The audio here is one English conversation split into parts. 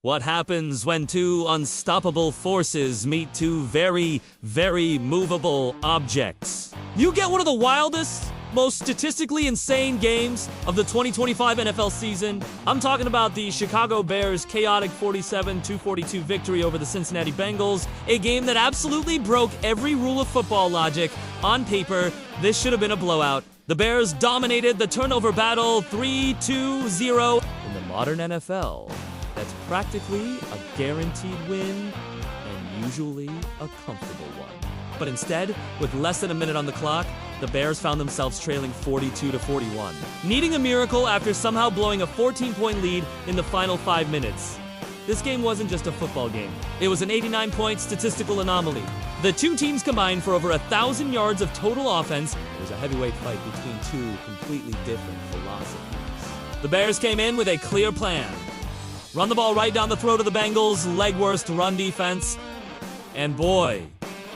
What happens when two unstoppable forces meet two very, very movable objects? You get one of the wildest, most statistically insane games of the 2025 NFL season. I'm talking about the Chicago Bears' chaotic 47-42 victory over the Cincinnati Bengals, a game that absolutely broke every rule of football logic. On paper, this should have been a blowout. The Bears dominated the turnover battle 3-2-0. In the modern NFL, that's practically a guaranteed win, and usually a comfortable one. But instead, with less than a minute on the clock, the Bears found themselves trailing 42-41, needing a miracle after somehow blowing a 14-point lead in the final 5 minutes. This game wasn't just a football game. It was an 89-point statistical anomaly. The two teams combined for over 1,000 yards of total offense. It was a heavyweight fight between two completely different philosophies. The Bears came in with a clear plan. Run the ball right down the throat of the Bengals' leg-worst run defense. And boy,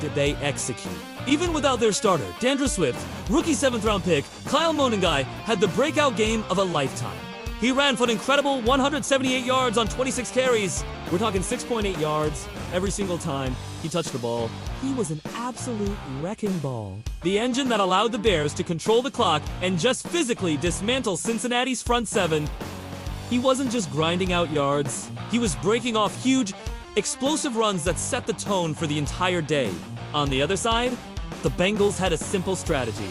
did they execute. Even without their starter, D'Andre Swift, rookie 7th-round pick, Kyle Monangai, had the breakout game of a lifetime. He ran for an incredible 178 yards on 26 carries. We're talking 6.8 yards every single time he touched the ball. He was an absolute wrecking ball. The engine that allowed the Bears to control the clock and just physically dismantle Cincinnati's front seven. He wasn't just grinding out yards. He was breaking off huge, explosive runs that set the tone for the entire day. On the other side, the Bengals had a simple strategy.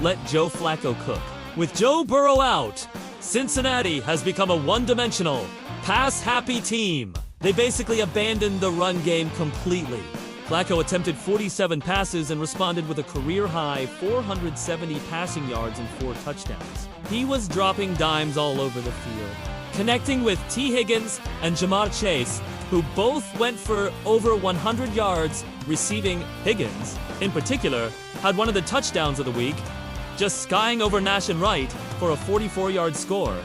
Let Joe Flacco cook. With Joe Burrow out, Cincinnati has become a one-dimensional, pass-happy team. They basically abandoned the run game completely. Flacco attempted 47 passes and responded with a career-high 470 passing yards and 4 touchdowns. He was dropping dimes all over the field, connecting with T. Higgins and Jamar Chase, who both went for over 100 yards receiving. Higgins, in particular, had one of the touchdowns of the week, just skying over Nash and Wright for a 44-yard score.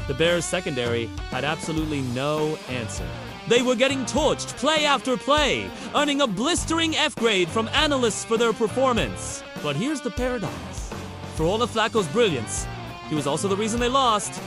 The Bears' secondary had absolutely no answer. They were getting torched play after play, earning a blistering F grade from analysts for their performance. But here's the paradox. For all of Flacco's brilliance, he was also the reason they lost.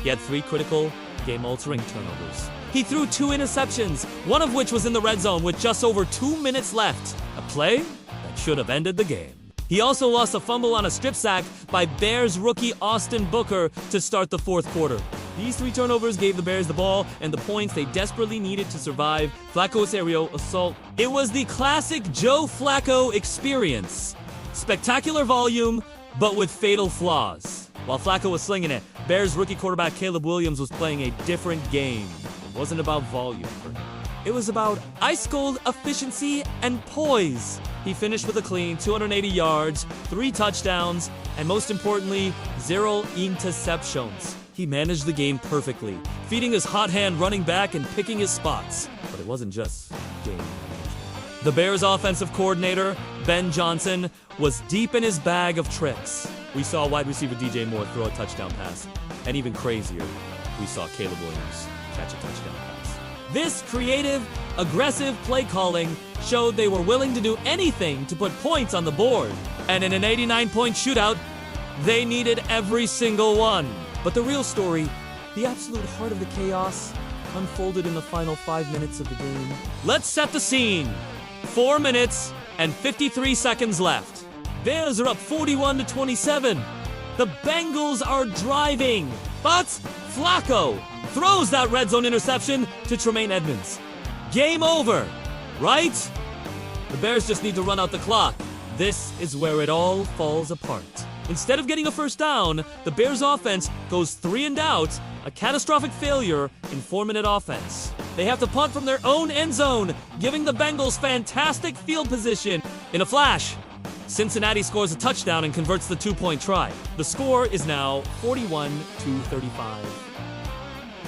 He had 3 critical, game-altering turnovers. He threw 2 interceptions, one of which was in the red zone with just over 2 minutes left. A play that should have ended the game. He also lost a fumble on a strip sack by Bears rookie Austin Booker to start the 4th quarter. These 3 turnovers gave the Bears the ball and the points they desperately needed to survive Flacco's aerial assault. It was the classic Joe Flacco experience. Spectacular volume, but with fatal flaws. While Flacco was slinging it, Bears rookie quarterback Caleb Williams was playing a different game. It wasn't about volume for him. It was about ice-cold efficiency and poise. He finished with a clean 280 yards, 3 touchdowns, and most importantly, 0 interceptions. He managed the game perfectly, feeding his hot hand running back and picking his spots. But it wasn't just game management. The Bears' offensive coordinator, Ben Johnson, was deep in his bag of tricks. We saw wide receiver DJ Moore throw a touchdown pass, and even crazier, we saw Caleb Williams catch a touchdown pass. This creative, aggressive play calling showed they were willing to do anything to put points on the board. And in an 89-point shootout, they needed every single one. But the real story, the absolute heart of the chaos, unfolded in the final 5 minutes of the game. Let's set the scene. 4 minutes and 53 seconds left. Bears are up 41-27. The Bengals are driving, but Flacco throws that red zone interception to Tremaine Edmonds. Game over, right? The Bears just need to run out the clock. This is where it all falls apart. Instead of getting a first down, the Bears offense goes 3 and out, a catastrophic failure in 4-minute offense. They have to punt from their own end zone, giving the Bengals fantastic field position. In a flash, Cincinnati scores a touchdown and converts the 2-point try. The score is now 41-35.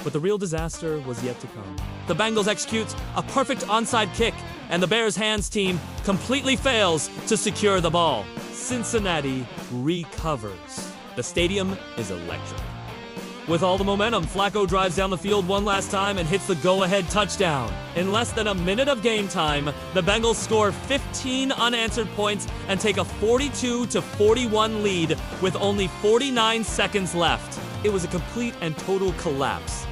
But the real disaster was yet to come. The Bengals execute a perfect onside kick, and the Bears hands team completely fails to secure the ball. Cincinnati recovers. The stadium is electric. With all the momentum, Flacco drives down the field one last time and hits the go-ahead touchdown. In less than a minute of game time, the Bengals score 15 unanswered points and take a 42-41 lead with only 49 seconds left. It was a complete and total collapse.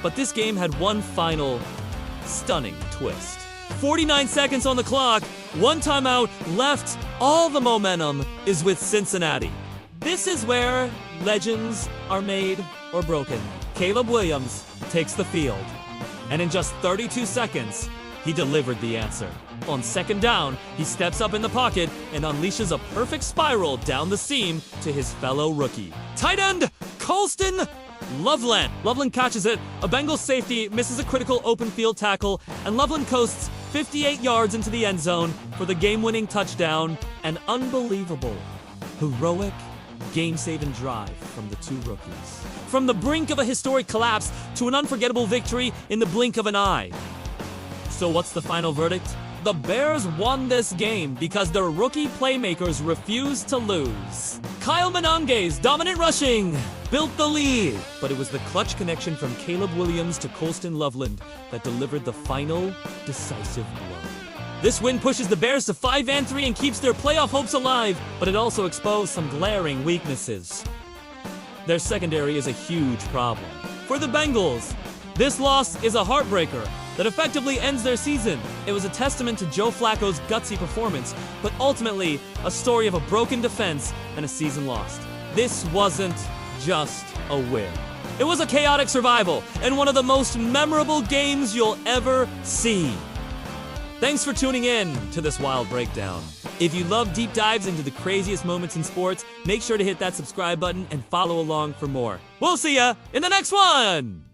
But this game had one final stunning twist. 49 seconds on the clock, one timeout left, all the momentum is with Cincinnati. This is where legends are made or broken. Caleb Williams takes the field, and in just 32 seconds, he delivered the answer. On second down, he steps up in the pocket and unleashes a perfect spiral down the seam to his fellow rookie. Tight end, Colston Loveland. Loveland catches it, a Bengals safety misses a critical open field tackle, and Loveland coasts 58 yards into the end zone for the game-winning touchdown. An unbelievable, heroic, game-saving drive from the two rookies. From the brink of a historic collapse to an unforgettable victory in the blink of an eye. So what's the final verdict? The Bears won this game because their rookie playmakers refused to lose. Kyle Monange's dominant rushing built the lead, but it was the clutch connection from Caleb Williams to Colston Loveland that delivered the final decisive blow. This win pushes the Bears to 5-3 and keeps their playoff hopes alive, but it also exposed some glaring weaknesses. Their secondary is a huge problem. For the Bengals, this loss is a heartbreaker that effectively ends their season. It was a testament to Joe Flacco's gutsy performance, but ultimately a story of a broken defense and a season lost. This wasn't just a win. It was a chaotic survival and one of the most memorable games you'll ever see. Thanks for tuning in to this wild breakdown. If you love deep dives into the craziest moments in sports, make sure to hit that subscribe button and follow along for more. We'll see ya in the next one!